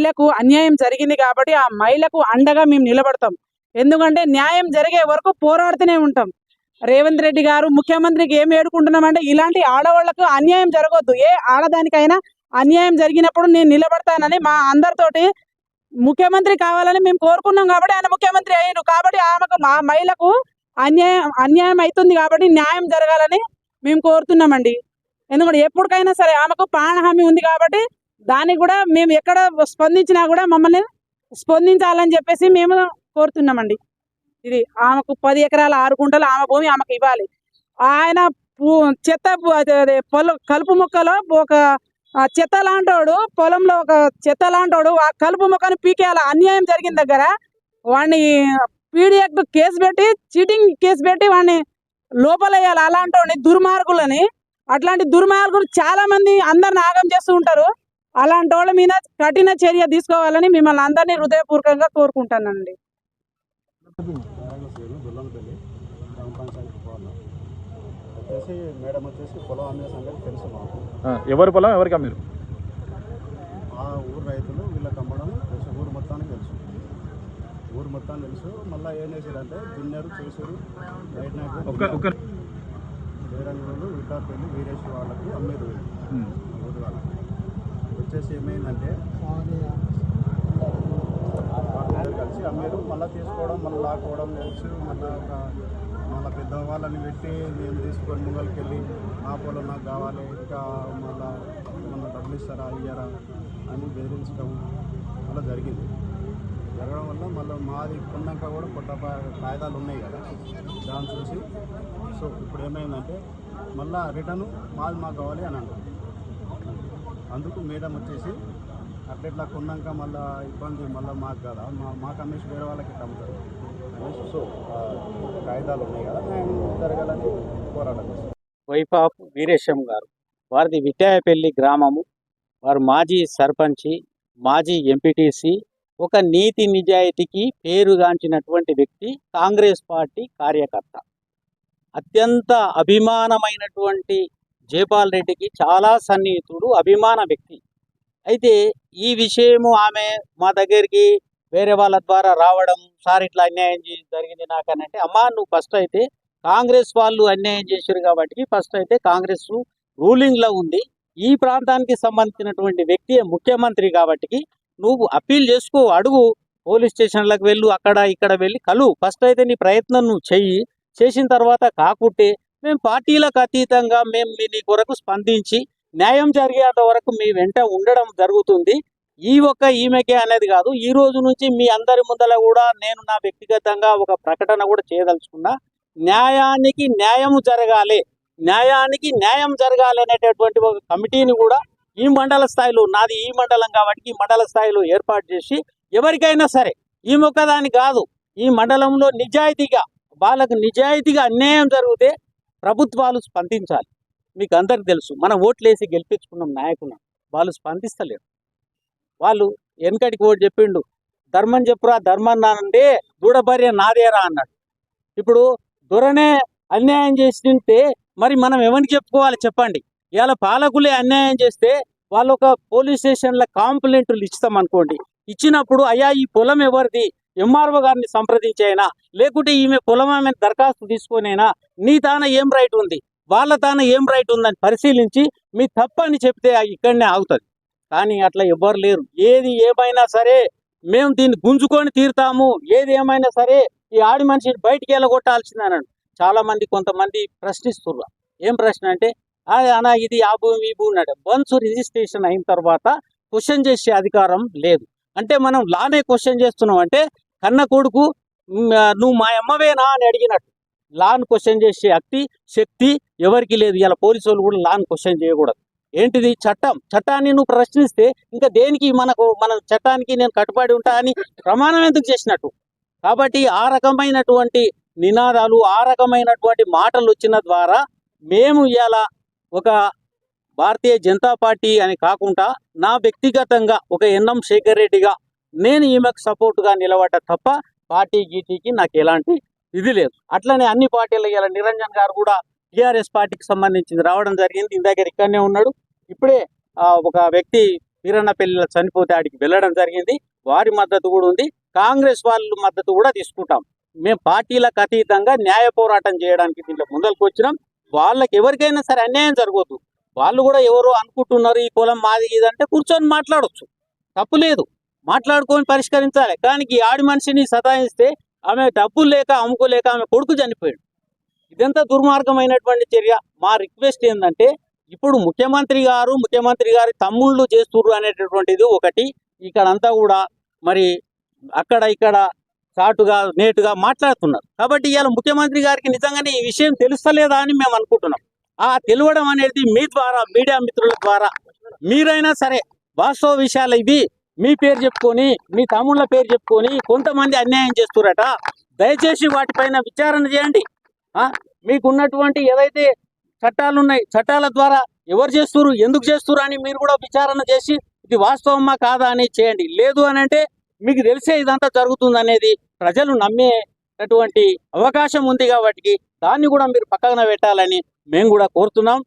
మహిళకు అన్యాయం జరిగింది కాబట్టి ఆ మహిళకు అండగా మేము నిలబడతాం. ఎందుకంటే న్యాయం జరిగే వరకు పోరాడుతూనే ఉంటాం. రేవంత్ రెడ్డి గారు ముఖ్యమంత్రికి ఏం ఏడుకుంటున్నామంటే ఇలాంటి ఆడవాళ్లకు అన్యాయం జరగొద్దు. ఏ ఆడదానికైనా అన్యాయం జరిగినప్పుడు నేను నిలబడతానని మా అందరితోటి ముఖ్యమంత్రి కావాలని మేము కోరుకున్నాం కాబట్టి ఆయన ముఖ్యమంత్రి అయ్యారు. కాబట్టి ఆమెకు మా మహిళకు అన్యాయం అవుతుంది కాబట్టి న్యాయం జరగాలని మేము కోరుతున్నామండి. ఎందుకంటే ఎప్పటికైనా సరే ఆమెకు ప్రాణహామీ ఉంది కాబట్టి దానికి కూడా మేము ఎక్కడ స్పందించినా కూడా మమ్మల్ని స్పందించాలని చెప్పేసి మేము కోరుతున్నామండి. ఇది ఆమెకు 10 ఎకరాల 6 గుంటలు ఆమె భూమి ఆమెకు ఇవ్వాలి. ఆయన చెత్త కలుపు మొక్కలో ఒక చెత్త లాంటోడు పొలంలో ఒక చెత్త లాంటోడు ఆ కలుపు మొక్కను పీకేయాలి. అన్యాయం జరిగిన దగ్గర వాడిని పీడియాక్ట్ కేసు పెట్టి చీటింగ్ కేసు పెట్టి వాడిని లోపలేయాలి. అలాంటి దుర్మార్గులని అట్లాంటి దుర్మార్గులు చాలా మంది అందరిని ఆగం చేస్తూ ఉంటారు. అలాంటి వాళ్ళ మీద కఠిన చర్య తీసుకోవాలని మిమ్మల్ని అందరినీ హృదయపూర్వకంగా కోరుకుంటానండి. మేడం వచ్చేసి పొలం అమ్మే సంగతి తెలుసు మాకు. ఎవరి పొలం ఎవరికి అమ్మారు? ఆ ఊరు రైతులు వీళ్ళకి అమ్మడం తెలుసు, ఊరు మొత్తానికి తెలుసు. మళ్ళీ ఏం చేశారంటే దున్నారు చేసారు నైట్ నైట్ వేరంగులు వికాపల్లి వీరేష్ వాళ్ళకి అమ్మేరు. ఊరు వాళ్ళకి వచ్చేసి ఏమైందంటే కలిసి అమ్మేరు. మళ్ళీ తీసుకోవడం మళ్ళీ లాక్కోవడం తెలుసు. మళ్ళీ పెద్దవాళ్ళని పెట్టి మేము తీసుకొని ముంగల్కి వెళ్ళి నా పొలం నాకు కావాలి, ఇంకా మళ్ళీ డబ్బులు ఇస్తారా ఇయ్యారా అని బెదిరించడం అలా జరిగింది. జరగడం వల్ల మళ్ళీ మాది కొన్నాక కూడా కొత్త కాగితాలు ఉన్నాయి కదా, దాన్ని చూసి సో ఇప్పుడు ఏమైందంటే మళ్ళీ రిటర్న్ మాది మాకు కావాలి అని అంటారు. అందుకు మేడం వచ్చేసి అట్లా కొన్నాక మళ్ళీ ఇబ్బంది మళ్ళీ మాకు కదా మా కమిషన్ వేరే వాళ్ళకి అమ్ముతారు అనేసి సో కాగితాలు ఉన్నాయి కదా జరగాలని పోరాటం. వైఫ్ ఆఫ్ వీరేశం గారు, వారిది విట్టాయపల్లి గ్రామము. వారు మాజీ సర్పంచి, మాజీ ఎంపీటీసీ, ఒక నీతి నిజాయితీకి పేరుగాంచినటువంటి వ్యక్తి, కాంగ్రెస్ పార్టీ కార్యకర్త. అత్యంత అభిమానమైనటువంటి జైపాల్ రెడ్డికి చాలా సన్నిహితుడు, అభిమాన వ్యక్తి. అయితే ఈ విషయము ఆమె మా దగ్గరికి వేరే వాళ్ళ ద్వారా రావడం, సార్ ఇట్లా అన్యాయం జరిగింది నాకనంటే, అమ్మా నువ్వు ఫస్ట్ అయితే కాంగ్రెస్ వాళ్ళు అన్యాయం చేశారు కాబట్టి ఫస్ట్ అయితే కాంగ్రెస్ రూలింగ్లో ఉంది, ఈ ప్రాంతానికి సంబంధించినటువంటి వ్యక్తి ముఖ్యమంత్రి కాబట్టి నువ్వు అప్పీల్ చేసుకో, అడుగు, పోలీస్ స్టేషన్లకు వెళ్ళు, అక్కడ ఇక్కడ వెళ్ళి కలు. ఫస్ట్ అయితే నీ ప్రయత్నం నువ్వు చెయ్యి. చేసిన తర్వాత కాకుంటే మేము పార్టీలకు అతీతంగా మేము నీ కొరకు స్పందించి న్యాయం జరిగేంత వరకు మీ వెంట ఉండడం జరుగుతుంది. ఈమెకే అనేది కాదు, ఈ రోజు నుంచి మీ అందరి ముందర కూడా నేను నా వ్యక్తిగతంగా ఒక ప్రకటన కూడా చేయదలుచుకున్నా. న్యాయానికి న్యాయం జరగాలి, న్యాయానికి న్యాయం జరగాలి అనేటటువంటి ఒక కమిటీని కూడా ఈ మండల స్థాయిలో, నాది ఈ మండలం కాబట్టి ఈ మండల స్థాయిలో ఏర్పాటు చేసి ఎవరికైనా సరే ఈ మొక్కదాని కాదు, ఈ మండలంలో నిజాయితీగా వాళ్ళకు నిజాయితీగా అన్యాయం జరిగితే ప్రభుత్వాలు స్పందించాలి. మీకు అందరికి తెలుసు, మనం ఓట్లేసి గెలిపించుకున్నాం నాయకులను, వాళ్ళు స్పందిస్తలేరు. వాళ్ళు వెనకటికి ఓటు చెప్పిండు, ధర్మం చెప్పురా ధర్మం అంటే దూడభార్య నాదేరా అన్నాడు. ఇప్పుడు దొరనే అన్యాయం చేస్తుంటే మరి మనం ఎవరికి చెప్పుకోవాలి చెప్పండి? ఇలా పాలకులే అన్యాయం చేస్తే వాళ్ళు ఒక పోలీస్ స్టేషన్లో కంప్లైంట్లు ఇస్తాం అనుకోండి, ఇచ్చినప్పుడు అయ్యా ఈ పొలం ఎవరిది, ఎంఆర్ఓ గారిని సంప్రదించైనా లేకుంటే ఈమె పొలం ఆమె దరఖాస్తు తీసుకొనైనా నీ తాన ఏం రైట్ ఉంది, వాళ్ళ తాన ఏం రైట్ ఉందని పరిశీలించి మీ తప్పని చెప్తే ఇక్కడనే ఆగుతుంది. కానీ అట్లా ఎవ్వరు లేరు. ఏది ఏమైనా సరే మేము దీన్ని గుంజుకొని తీరుతాము, ఏది ఏమైనా సరే ఈ ఆడి మనిషిని బయటికి వెళ్ళగొట్టాల్సిందన్నాడు. చాలామంది కొంతమంది ప్రశ్నిస్తున్నారు. ఏం ప్రశ్న అంటే, అనా ఇది ఆ భూమి ఈ భూమి అన్నాడు. వన్స్ రిజిస్ట్రేషన్ అయిన తర్వాత క్వశ్చన్ చేసే అధికారం లేదు. అంటే మనం లానే క్వశ్చన్ చేస్తున్నాం అంటే కన్న కొడుకు నువ్వు మా అమ్మవేనా అని అడిగినట్టు. లాన్ క్వశ్చన్ చేసే శక్తి ఎవరికి లేదు. ఇలా పోలీసు వాళ్ళు కూడా లాన్ క్వశ్చన్ చేయకూడదు. ఏంటిది చట్టాన్ని నువ్వు ప్రశ్నిస్తే ఇంకా దేనికి మన చట్టానికి నేను కట్టుబడి ఉంటా అని ప్రమాణం ఎందుకు చేసినట్టు? కాబట్టి ఆ రకమైనటువంటి నినాదాలు, ఆ రకమైనటువంటి మాటలు వచ్చిన ద్వారా మేము ఇలా ఒక భారతీయ జనతా పార్టీ అని కాకుండా నా వ్యక్తిగతంగా ఒక ఎన్ఎం శేఖర్ రెడ్డిగా నేను ఈమెకు సపోర్టుగా నిలబడ్డ తప్ప పార్టీ గీటీకి నాకు ఎలాంటి ఇది లేదు. అట్లనే అన్ని పార్టీలు ఇలా నిరంజన్ గారు కూడా టీఆర్ఎస్ పార్టీకి సంబంధించింది రావడం జరిగింది. ఇందాక ఇక్కడనే ఉన్నాడు. ఇప్పుడే ఒక వ్యక్తి వీరన్నపల్లిలో చనిపోతే ఆడికి వెళ్ళడం జరిగింది. వారి మద్దతు కూడా ఉంది. కాంగ్రెస్ వాళ్ళ మద్దతు కూడా తీసుకుంటాం. మేము పార్టీలకు అతీతంగా న్యాయ పోరాటం చేయడానికి దీంట్లో ముందరకు వచ్చినాం. వాళ్ళకి ఎవరికైనా సరే అన్యాయం జరగవద్దు. వాళ్ళు కూడా ఎవరో అనుకుంటున్నారు ఈ కులం మాది ఇదంటే కూర్చొని మాట్లాడొచ్చు, తప్పు లేదు, మాట్లాడుకొని పరిష్కరించాలి. కానీ ఈ ఆడి మనిషిని సతాయిస్తే ఆమె డబ్బులు లేక అమ్ముకోలేక ఆమె కొడుకు చనిపోయాడు. ఇదంతా దుర్మార్గమైనటువంటి చర్య. మా రిక్వెస్ట్ ఏంటంటే ఇప్పుడు ముఖ్యమంత్రి గారి తమ్ముళ్ళు చేస్తుర్రు అనేటటువంటిది ఒకటి. ఇక్కడంతా కూడా మరి అక్కడ ఇక్కడ చాటుగా నేటుగా మాట్లాడుతున్నారు. కాబట్టి ఇవాళ ముఖ్యమంత్రి గారికి నిజంగానే ఈ విషయం తెలుస్తలేదా అని మేము అనుకుంటున్నాం. ఆ తెలియడం అనేది మీ ద్వారా, మీడియా మిత్రుల ద్వారా మీరైనా సరే వాస్తవ విషయాలు ఇవి మీ పేరు చెప్పుకొని, మీ తమ్ముళ్ళ పేరు చెప్పుకొని కొంతమంది అన్యాయం చేస్తురట, దయచేసి వాటిపైన విచారణ చేయండి. మీకున్నటువంటి ఏదైతే చట్టాలు ఉన్నాయి, చట్టాల ద్వారా ఎవరు చేస్తున్నారు, ఎందుకు చేస్తున్నారు అని మీరు కూడా విచారణ చేసి ఇది వాస్తవమా కాదా అని చేయండి. లేదు అని అంటే మీకు తెలిసే ఇదంతా జరుగుతుంది అనేది ప్రజలు నమ్మేటటువంటి అవకాశం ఉంది. కాబట్టి దాన్ని కూడా మీరు పక్కన పెట్టాలని మేము కూడా కోరుతున్నాం.